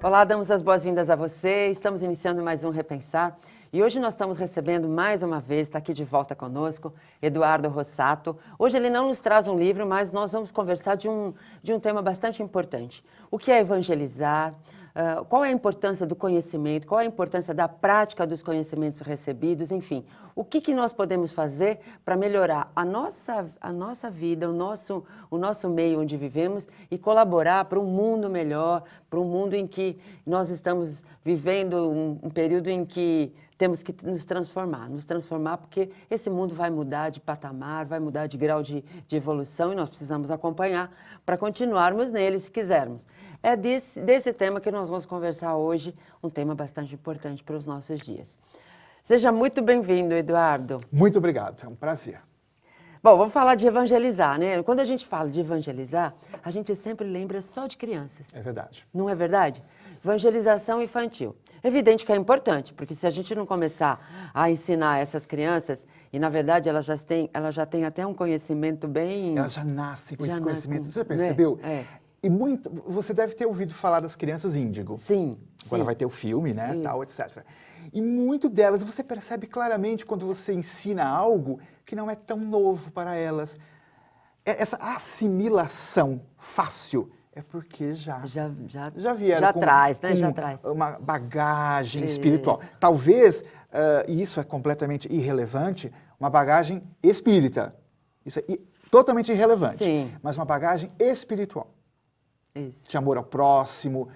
Olá, damos as boas-vindas a você. Estamos iniciando mais um Repensar. E hoje nós estamos recebendo mais uma vez, está aqui de volta conosco, Eduardo Rossato. Hoje ele não nos traz um livro, mas nós vamos conversar de um tema bastante importante. O que é evangelizar? Qual é a importância do conhecimento? Qual é a importância da prática dos conhecimentos recebidos? Enfim, o que nós podemos fazer para melhorar a nossa vida, o nosso meio onde vivemos e colaborar para um mundo melhor, para um mundo em que nós estamos vivendo um período em que temos que nos transformar porque esse mundo vai mudar de patamar, vai mudar de grau de evolução e nós precisamos acompanhar para continuarmos nele se quisermos. É desse tema que nós vamos conversar hoje, um tema bastante importante para os nossos dias. Seja muito bem-vindo, Eduardo. Muito obrigado, é um prazer. Bom, vamos falar de evangelizar, né? Quando a gente fala de evangelizar, a gente sempre lembra só de crianças. É verdade. Não é verdade? Evangelização infantil. Evidente que é importante, porque se a gente não começar a ensinar essas crianças, e na verdade elas já têm até um conhecimento bem... Elas já nascem com esse conhecimento, você né? percebeu? É. E você deve ter ouvido falar das crianças índigo. Sim. Agora vai ter o filme, né, tal, etc. E muito delas você percebe claramente quando você ensina algo que não é tão novo para elas. Essa assimilação fácil é porque já vieram já com, traz, né? com Já traz uma bagagem espiritual. Talvez, e isso é completamente irrelevante, uma bagagem espírita. Isso é totalmente irrelevante. Sim. Mas uma bagagem espiritual. Isso. De amor ao próximo,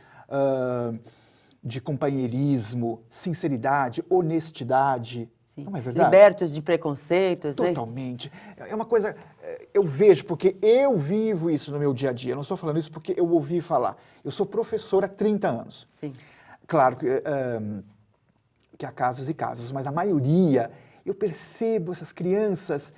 de companheirismo, sinceridade, honestidade. Sim. Não é verdade? Libertos de preconceitos, Totalmente. Né? É uma coisa, eu vejo, porque eu vivo isso no meu dia a dia. Eu não estou falando isso porque eu ouvi falar. Eu sou professor há 30 anos. Sim. Claro que há casos e casos, mas a maioria, eu percebo essas crianças,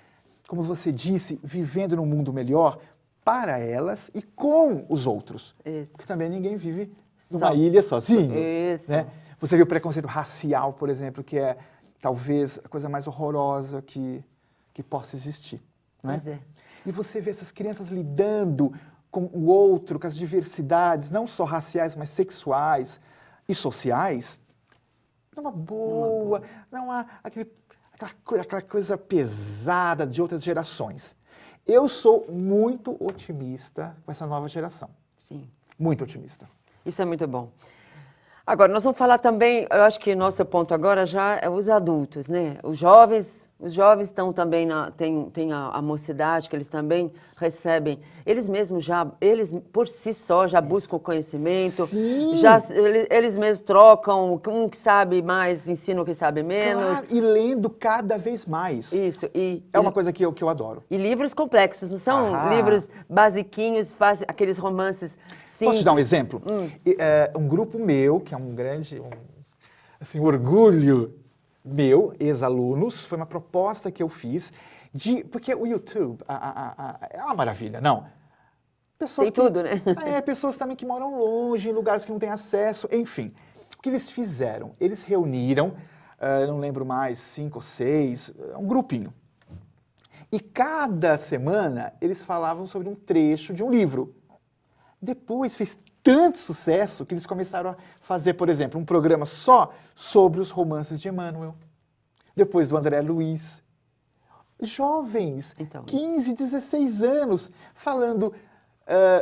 como você disse, vivendo num mundo melhor para elas e com os outros. Isso. Porque também ninguém vive numa ilha sozinho. Isso. Né? Você viu o preconceito racial, por exemplo, que é talvez a coisa mais horrorosa que possa existir. Né? Pois é. E você vê essas crianças lidando com o outro, com as diversidades, não só raciais, mas sexuais e sociais, numa boa, não há aquela coisa pesada de outras gerações. Eu sou muito otimista com essa nova geração. Sim. Muito otimista. Isso é muito bom. Agora, nós vamos falar também, eu acho que nosso ponto agora já é os adultos, né? Os jovens estão também, tem a mocidade, que eles também recebem, eles mesmos eles por si só já buscam o conhecimento, eles mesmos trocam, um que sabe mais ensina o que sabe menos. Claro, e lendo cada vez mais. Isso. É uma coisa que eu adoro. E livros complexos, não são livros basiquinhos, aqueles romances simples. Posso te dar um exemplo? Um grupo meu, que é um grande orgulho meu, ex-alunos, foi uma proposta que eu fiz porque o YouTube é uma maravilha, não? Pessoas tem tudo, né? Pessoas também que moram longe, em lugares que não têm acesso, enfim. O que eles fizeram? Eles reuniram, não lembro mais, 5 ou 6, um grupinho. E cada semana eles falavam sobre um trecho de um livro. Depois fez tanto sucesso que eles começaram a fazer, por exemplo, um programa só sobre os romances de Emmanuel. Depois do André Luiz. Jovens, 15, 16 anos, falando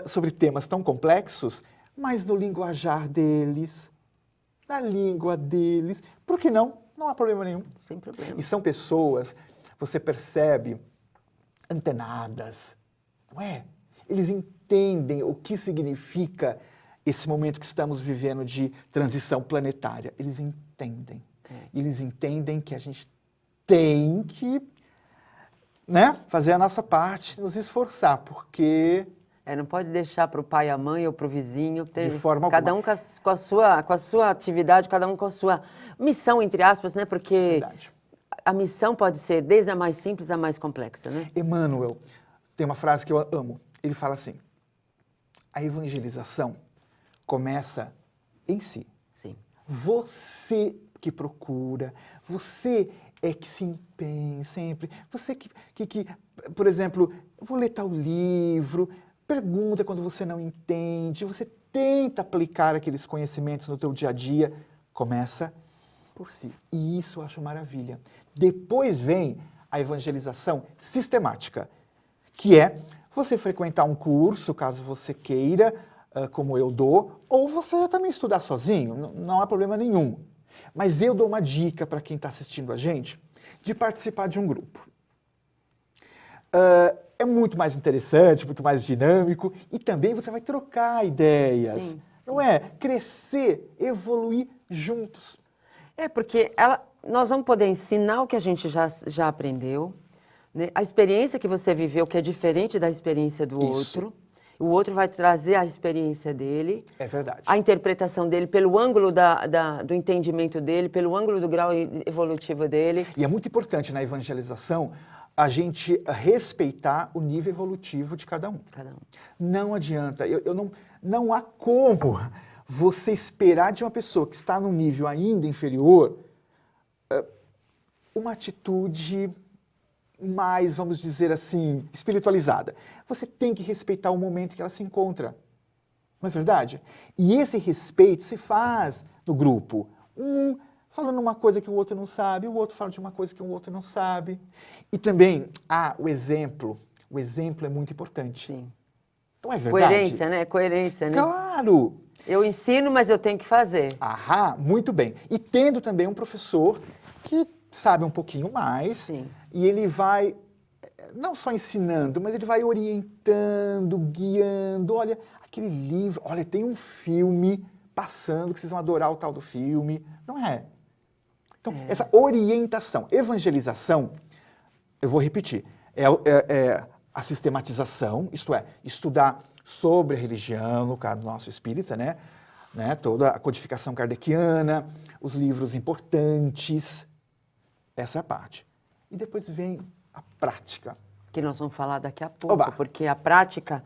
sobre temas tão complexos, mas no linguajar deles, na língua deles. Por que não? Não há problema nenhum. Sem problema. E são pessoas, você percebe, antenadas, não é? Eles entendem o que significa esse momento que estamos vivendo de transição planetária. Eles entendem. Eles entendem que a gente tem que, né, fazer a nossa parte, nos esforçar, porque... não pode deixar para o pai, a mãe ou para o vizinho. De forma cada alguma. um com a sua atividade, cada um com a sua missão, entre aspas, né? Porque Verdade. a missão pode ser desde a mais simples à mais complexa, né? Emmanuel tem uma frase que eu amo. Ele fala assim, a evangelização começa em si. Sim. Você que procura, você é que se empenha sempre, você que por exemplo, vou ler tal livro, pergunta quando você não entende, você tenta aplicar aqueles conhecimentos no teu dia a dia. Começa por si. E isso eu acho maravilha. Depois vem a evangelização sistemática, que é você frequentar um curso, caso você queira, como eu dou, ou você também estudar sozinho, não há problema nenhum. Mas eu dou uma dica para quem está assistindo a gente, de participar de um grupo. É muito mais interessante, muito mais dinâmico, e também você vai trocar ideias, Sim, não é? Crescer, evoluir juntos. Porque nós vamos poder ensinar o que a gente já aprendeu, né? A experiência que você viveu, que é diferente da experiência do outro. O outro vai trazer a experiência dele. É verdade. A interpretação dele, pelo ângulo do entendimento dele, pelo ângulo do grau evolutivo dele. E é muito importante na evangelização a gente respeitar o nível evolutivo de cada um. Não adianta, não há como você esperar de uma pessoa que está num nível ainda inferior uma atitude mais, vamos dizer assim, espiritualizada. Você tem que respeitar o momento que ela se encontra. Não é verdade? E esse respeito se faz no grupo. Um falando uma coisa que o outro não sabe, o outro fala de uma coisa que o outro não sabe. E também, o exemplo. O exemplo é muito importante. Sim. Não é verdade? Coerência, né? Coerência, né? Claro! Eu ensino, mas eu tenho que fazer. Muito bem. E tendo também um professor que sabe um pouquinho mais. Sim. E ele vai, não só ensinando, mas ele vai orientando, guiando. Olha, aquele livro, olha, tem um filme passando que vocês vão adorar o tal do filme. Não é? Então, essa orientação, evangelização, eu vou repetir, é a sistematização, isto é, estudar sobre a religião, no caso nosso espírita, né? Toda a codificação kardeciana, os livros importantes, essa é a parte. E depois vem a prática. Que nós vamos falar daqui a pouco, porque a prática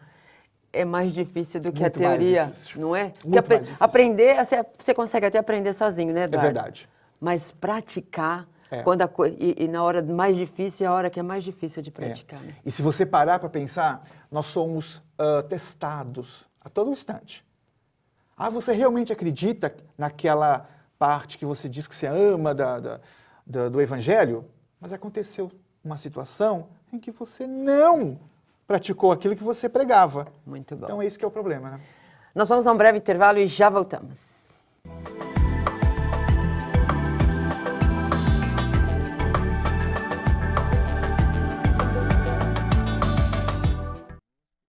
é mais difícil do que a teoria, não é? Porque aprender, você consegue até aprender sozinho, né, Eduardo? É verdade. Mas praticar, e na hora mais difícil, é a hora que é mais difícil de praticar. Né? E se você parar para pensar, nós somos testados a todo instante. Você realmente acredita naquela parte que você diz que você ama do Evangelho? Mas aconteceu uma situação em que você não praticou aquilo que você pregava. Muito bom. Então é isso que é o problema, né? Nós vamos a um breve intervalo e já voltamos.